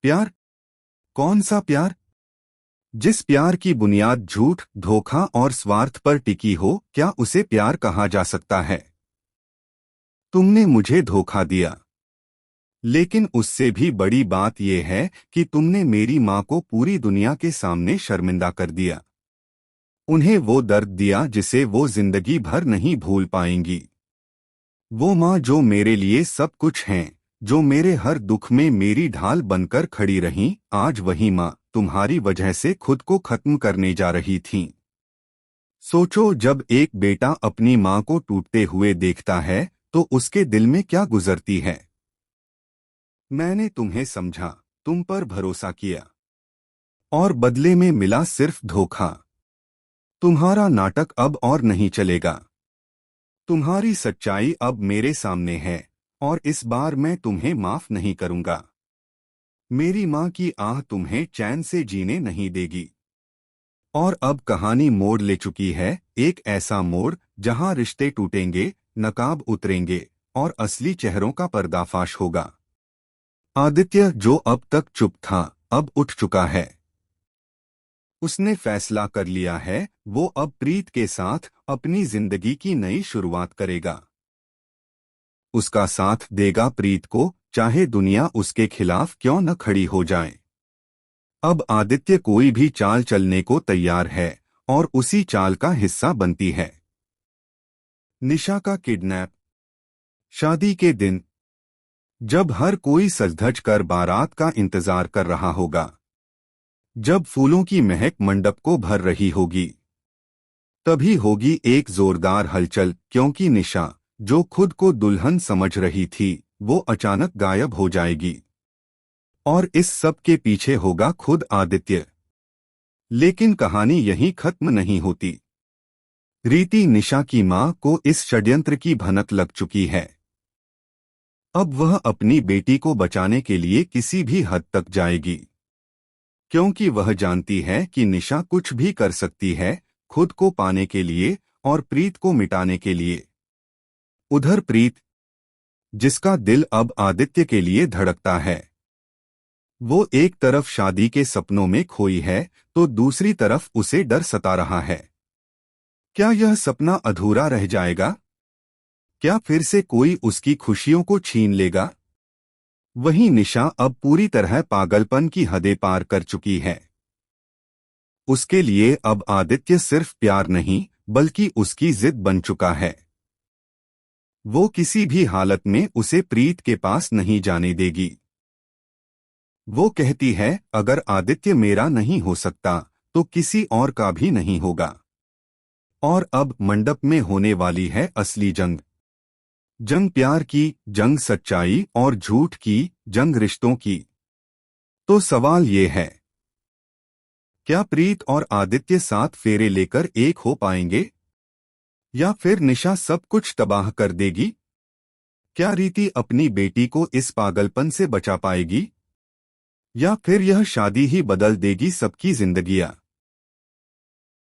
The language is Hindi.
प्यार? कौन सा प्यार? जिस प्यार की बुनियाद झूठ, धोखा और स्वार्थ पर टिकी हो, क्या उसे प्यार कहा जा सकता है? तुमने मुझे धोखा दिया, लेकिन उससे भी बड़ी बात यह है कि तुमने मेरी माँ को पूरी दुनिया के सामने शर्मिंदा कर दिया। उन्हें वो दर्द दिया जिसे वो जिंदगी भर नहीं भूल पाएंगी। वो माँ जो मेरे लिए सब कुछ हैं, जो मेरे हर दुख में मेरी ढाल बनकर खड़ी रहीं, आज वही माँ तुम्हारी वजह से खुद को खत्म करने जा रही थी। सोचो, जब एक बेटा अपनी माँ को टूटते हुए देखता है तो उसके दिल में क्या गुजरती है। मैंने तुम्हें समझा, तुम पर भरोसा किया, और बदले में मिला सिर्फ धोखा। तुम्हारा नाटक अब और नहीं चलेगा। तुम्हारी सच्चाई अब मेरे सामने है, और इस बार मैं तुम्हें माफ नहीं करूंगा। मेरी माँ की आह तुम्हें चैन से जीने नहीं देगी। और अब कहानी मोड़ ले चुकी है, एक ऐसा मोड़ जहां रिश्ते टूटेंगे, नकाब उतरेंगे और असली चेहरों का पर्दाफाश होगा। आदित्य, जो अब तक चुप था, अब उठ चुका है। उसने फैसला कर लिया है, वो अब प्रीत के साथ अपनी जिंदगी की नई शुरुआत करेगा। उसका साथ देगा प्रीत को, चाहे दुनिया उसके खिलाफ क्यों न खड़ी हो जाए। अब आदित्य कोई भी चाल चलने को तैयार है, और उसी चाल का हिस्सा बनती है। निशा का किडनैप। शादी के दिन, जब हर कोई सज-धज कर बारात का इंतजार कर रहा होगा, जब फूलों की महक मंडप को भर रही होगी, तभी होगी एक जोरदार हलचल, क्योंकि निशा, जो खुद को दुल्हन समझ रही थी, वो अचानक गायब हो जाएगी। और इस सब के पीछे होगा खुद आदित्य। लेकिन कहानी यहीं खत्म नहीं होती। रीति, निशा की मां को इस षड्यंत्र की भनक लग चुकी है। अब वह अपनी बेटी को बचाने के लिए किसी भी हद तक जाएगी, क्योंकि वह जानती है कि निशा कुछ भी कर सकती है, खुद को पाने के लिए और प्रीत को मिटाने के लिए। उधर प्रीत, जिसका दिल अब आदित्य के लिए धड़कता है, वो एक तरफ शादी के सपनों में खोई है, तो दूसरी तरफ उसे डर सता रहा है। क्या यह सपना अधूरा रह जाएगा? क्या फिर से कोई उसकी खुशियों को छीन लेगा? वहीं निशा अब पूरी तरह पागलपन की हदें पार कर चुकी है। उसके लिए अब आदित्य सिर्फ प्यार नहीं, बल्कि उसकी जिद बन चुका है। वो किसी भी हालत में उसे प्रीत के पास नहीं जाने देगी। वो कहती है, अगर आदित्य मेरा नहीं हो सकता, तो किसी और का भी नहीं होगा। और अब मंडप में होने वाली है असली जंग। जंग प्यार की, जंग सच्चाई और झूठ की, जंग रिश्तों की। तो सवाल ये है, क्या प्रीत और आदित्य साथ फेरे लेकर एक हो पाएंगे, या फिर निशा सब कुछ तबाह कर देगी? क्या रीति अपनी बेटी को इस पागलपन से बचा पाएगी, या फिर यह शादी ही बदल देगी सबकी जिंदगियां?